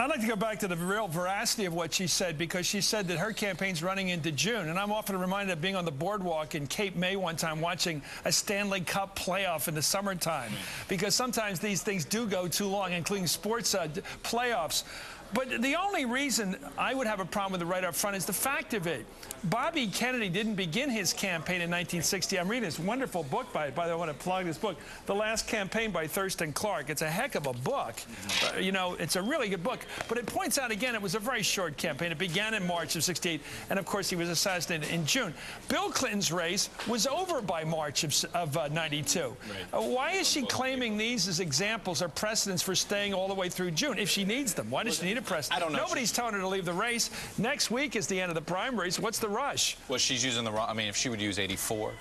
I'd like to go back to the real veracity of what she said, because she said that her campaign's running into June. And I'm often reminded of being on the boardwalk in Cape May one time watching a Stanley Cup playoff in the summertime, because sometimes these things do go too long, including sports playoffs. But the only reason I would have a problem with it right up front is the fact of it. Bobby Kennedy didn't begin his campaign in 1960. I'm reading this wonderful book by the way, I want to plug this book, The Last Campaign by Thurston Clark. It's a heck of a book. You know, it's a really good book. But it points out, again, it was a very short campaign. It began in March of '68, and of course he was assassinated in June. Bill Clinton's race was over by March of '92. Right. Why is she claiming these as examples or precedents for staying all the way through June if she needs them? Why does she need a precedent? I don't know. Nobody's telling her to leave the race. Next week is the end of the primaries. What's the rush? Well, she's using the wrong. I mean, if she would use 84,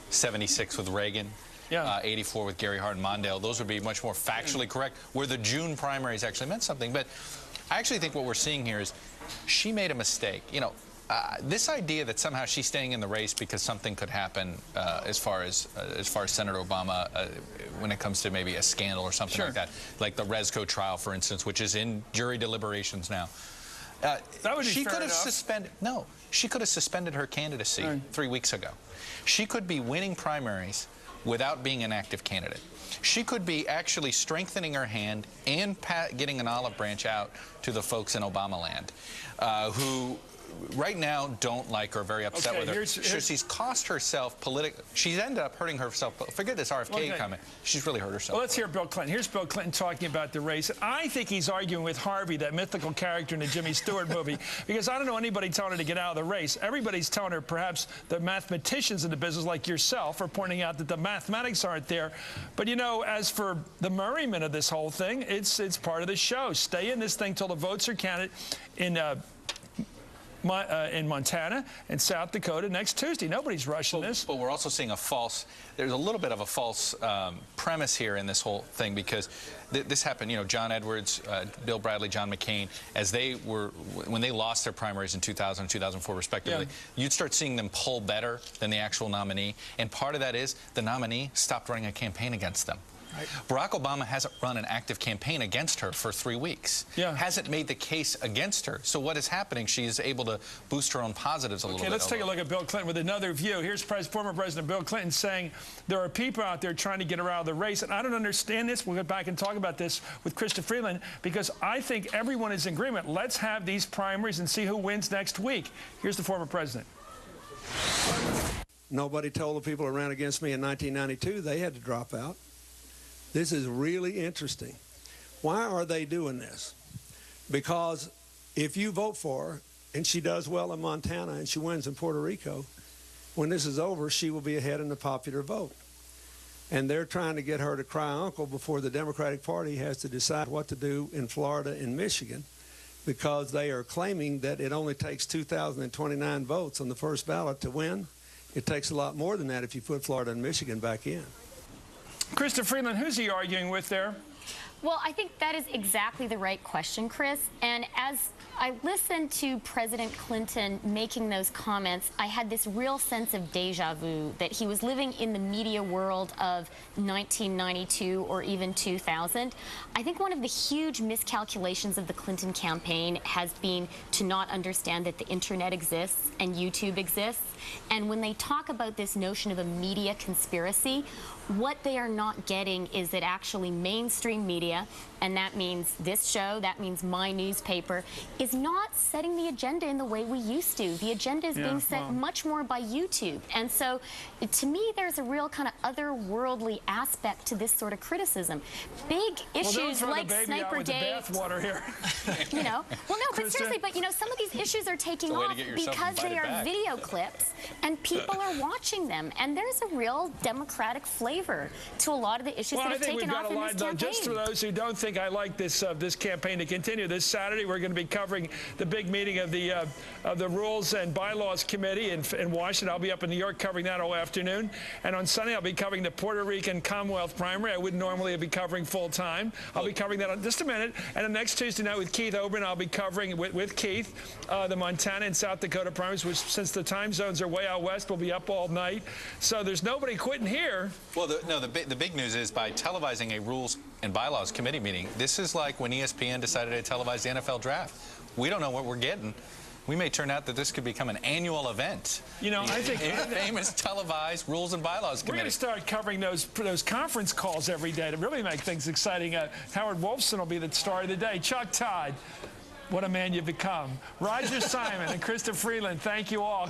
76 with Reagan, yeah. 84 with Gary Hart and Mondale, those would be much more factually correct, where the June primaries actually meant something. But I actually think what we're seeing here is she made a mistake. You know, this idea that somehow she's staying in the race because something could happen as far as Senator Obama when it comes to maybe a scandal or something like that, like the Resco trial, for instance, which is in jury deliberations now. That would be she fair could have enough. suspended. No, she could have suspended her candidacy 3 weeks ago. She could be winning primaries without being an active candidate. She could be actually strengthening her hand and getting an olive branch out to the folks in Obama land who right now don't like her, very upset with her. She's cost herself politically. She's ended up hurting herself. Forget this RFK comment. She's really hurt herself. Well, let's hear Bill Clinton. Here's Bill Clinton talking about the race. I think he's arguing with Harvey, that mythical character in the Jimmy Stewart movie, because I don't know anybody telling her to get out of the race. Everybody's telling her, perhaps the mathematicians in the business like yourself are pointing out that the mathematics aren't there. But, you know, as for the merriment of this whole thing, it's part of the show. Stay in this thing till the votes are counted in Montana and South Dakota next Tuesday. Nobody's rushing this. But we're also seeing there's a little bit of a false premise here in this whole thing, because this happened, you know, John Edwards, Bill Bradley, John McCain, when they lost their primaries in 2000 and 2004 respectively, you'd start seeing them poll better than the actual nominee. And part of that is the nominee stopped running a campaign against them. Right. Barack Obama hasn't run an active campaign against her for 3 weeks. Hasn't made the case against her. So what is happening? She is able to boost her own positives a little bit. Okay, let's take a look at Bill Clinton with another view. Here's former President Bill Clinton saying there are people out there trying to get her out of the race. And I don't understand this. We'll get back and talk about this with Chrystia Freeland, because I think everyone is in agreement. Let's have these primaries and see who wins next week. Here's the former president. Nobody told the people who ran against me in 1992 they had to drop out. This is really interesting. Why are they doing this? Because if you vote for her and she does well in Montana and she wins in Puerto Rico, when this is over, she will be ahead in the popular vote. And they're trying to get her to cry uncle before the Democratic Party has to decide what to do in Florida and Michigan, because they are claiming that it only takes 2,029 votes on the first ballot to win. It takes a lot more than that if you put Florida and Michigan back in. Chrystia Freeland, who's he arguing with there? Well, I think that is exactly the right question, Chris. And as I listened to President Clinton making those comments, I had this real sense of deja vu, that he was living in the media world of 1992 or even 2000. I think one of the huge miscalculations of the Clinton campaign has been to not understand that the internet exists and YouTube exists. And when they talk about this notion of a media conspiracy, what they are not getting is that actually mainstream media, and that means this show, that means my newspaper, is not setting the agenda in the way we used to. The agenda is being set much more by YouTube. And so, to me, there's a real kind of otherworldly aspect to this sort of criticism. Big issues like Snipergate. You know, well, no, but seriously, but you know, some of these issues are taking off because they are video clips and people are watching them. And there's a real democratic flavor to a lot of the issues that have taken off in this campaign. Just for those who don't think I like this campaign to continue, this Saturday we're going to be covering the big meeting of the Rules and Bylaws Committee in Washington. I'll be up in New York covering that all afternoon. And on Sunday I'll be covering the Puerto Rican Commonwealth primary. I wouldn't normally be covering full time. I'll be covering that in just a minute. And then next Tuesday night with Keith Oberyn, I'll be covering with Keith the Montana and South Dakota primaries, which, since the time zones are way out west, will be up all night. So there's nobody quitting here. Well, the big news is, by televising a Rules and Bylaws Committee meeting. This is like when ESPN decided to televise the NFL draft. We don't know what we're getting. We may turn out that this could become an annual event. You know, I think famous televised Rules and Bylaws Committee. We're going to start covering those conference calls every day to really make things exciting. Howard Wolfson will be the star of the day. Chuck Todd, what a man you've become. Roger Simon and Chrystia Freeland, thank you all.